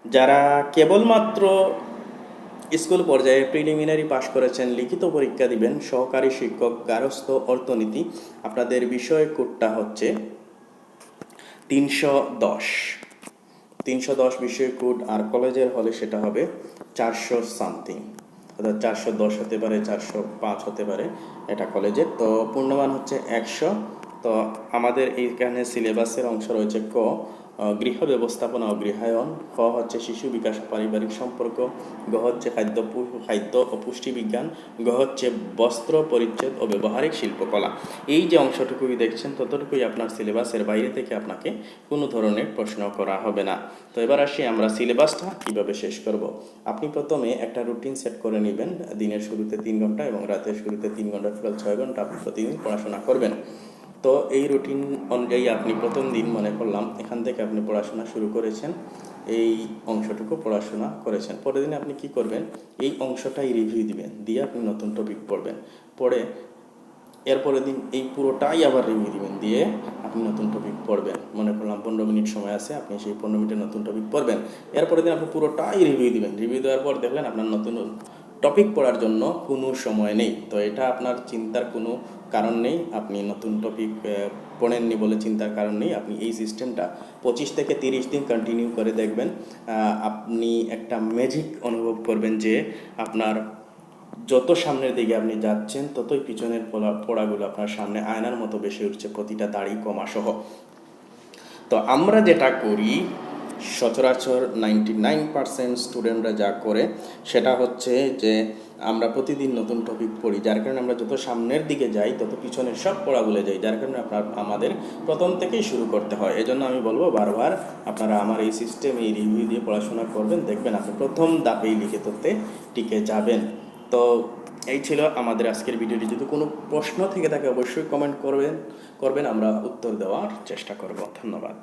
যারা কেবলমাত্র স্কুল পর্যায়ে প্রিলিমিনারি পাশ করেছেন, লিখিত পরীক্ষা দিবেন, সহকারী শিক্ষক, গার্হস্থ্য, অর্থনীতি, আপনাদের বিষয় কোডটা হচ্ছে 310। 310 বিষয় কোড। আর কলেজের হলে সেটা হবে 400 সামথিং, অর্থাৎ 410 হতে পারে, 405 হতে পারে, এটা কলেজের। তো পূর্ণমান হচ্ছে 100। তো আমাদের এইখানে সিলেবাসের অংশ রয়েছে ক গৃহ ব্যবস্থাপনা ও গৃহায়ন, খ হচ্ছে শিশু বিকাশ ও পারিবারিক সম্পর্ক, গ হচ্ছে খাদ্য ও পুষ্টি বিজ্ঞান, গ হচ্ছে বস্ত্র পরিচ্ছদ ও ব্যবহারিক শিল্পকলা। এই যে অংশটুকুই দেখছেন ততটুকুই আপনার সিলেবাসের বাইরে থেকে আপনাকে কোনো ধরনের প্রশ্ন করা হবে না। তো এবার আসি আমরা সিলেবাসটা কীভাবে শেষ করব। আপনি প্রথমে একটা রুটিন সেট করে নেবেন। দিনের শুরুতে 3 ঘন্টা এবং রাতের শুরুতে 3 ঘন্টা, টোটাল 6 ঘন্টা আপনি প্রতিদিন পড়াশোনা করবেন। তো এই রুটিন অনুযায়ী আপনি প্রথম দিন, মনে করলাম এখান থেকে আপনি পড়াশোনা শুরু করেছেন, এই অংশটুকু পড়াশোনা করেছেন, পরের দিন আপনি কি করবেন, এই অংশটাই রিভিউ দিবেন, দিয়ে আপনি নতুন টপিক পড়বেন, পড়ে এরপরের দিন এই পুরোটাই আবার রিভিউ দিবেন, দিয়ে আপনি নতুন টপিক পড়বেন। মনে করলাম 15 মিনিট সময় আছে, আপনি সেই 15 মিনিটের নতুন টপিক পড়বেন। এরপরের দিন আপনি পুরোটাই রিভিউ দিবেন, রিভিউ দেওয়ার পর দেখলেন আপনার নতুন টপিক পড়ার জন্য কোনো সময় নেই। তো এটা আপনার চিন্তার কোনো কারণ নেই, আপনি নতুন টপিক পড়েননি বলে চিন্তার কারণ নেই। আপনি এই সিস্টেমটা 25 থেকে 30 দিন কন্টিনিউ করে দেখবেন। আপনি একটা ম্যাজিক অনুভব করবেন যে আপনার যত সামনের দিকে আপনি যাচ্ছেন ততই পিছনের পড়াগুলো আপনার সামনে আয়নার মতো বেশি উঠছে, প্রতিটা দাড়ি কমা সহ। তো আমরা যেটা করি, সচরাচর 99% স্টুডেন্টরা যা করে সেটা হচ্ছে যে আমরা প্রতিদিন নতুন টপিক পড়ি, যার কারণে আমরা যত সামনের দিকে যাই তত পিছনের সব পড়া ভুলে যাই, যার কারণে আমাদের প্রথম থেকেই শুরু করতে হয়। এজন্য আমি বলবো বারবার আপনারা আমার এই সিস্টেম, এই রিভিউ দিয়ে পড়াশোনা করবেন, দেখবেন আপনি প্রথম ধাপেই লিখিততে টিকে যাবেন। তো এই ছিল আমাদের আজকের ভিডিওটি। যদি কোনো প্রশ্ন থেকে থাকে অবশ্যই কমেন্ট করবেন, আমরা উত্তর দেওয়ার চেষ্টা করব। ধন্যবাদ।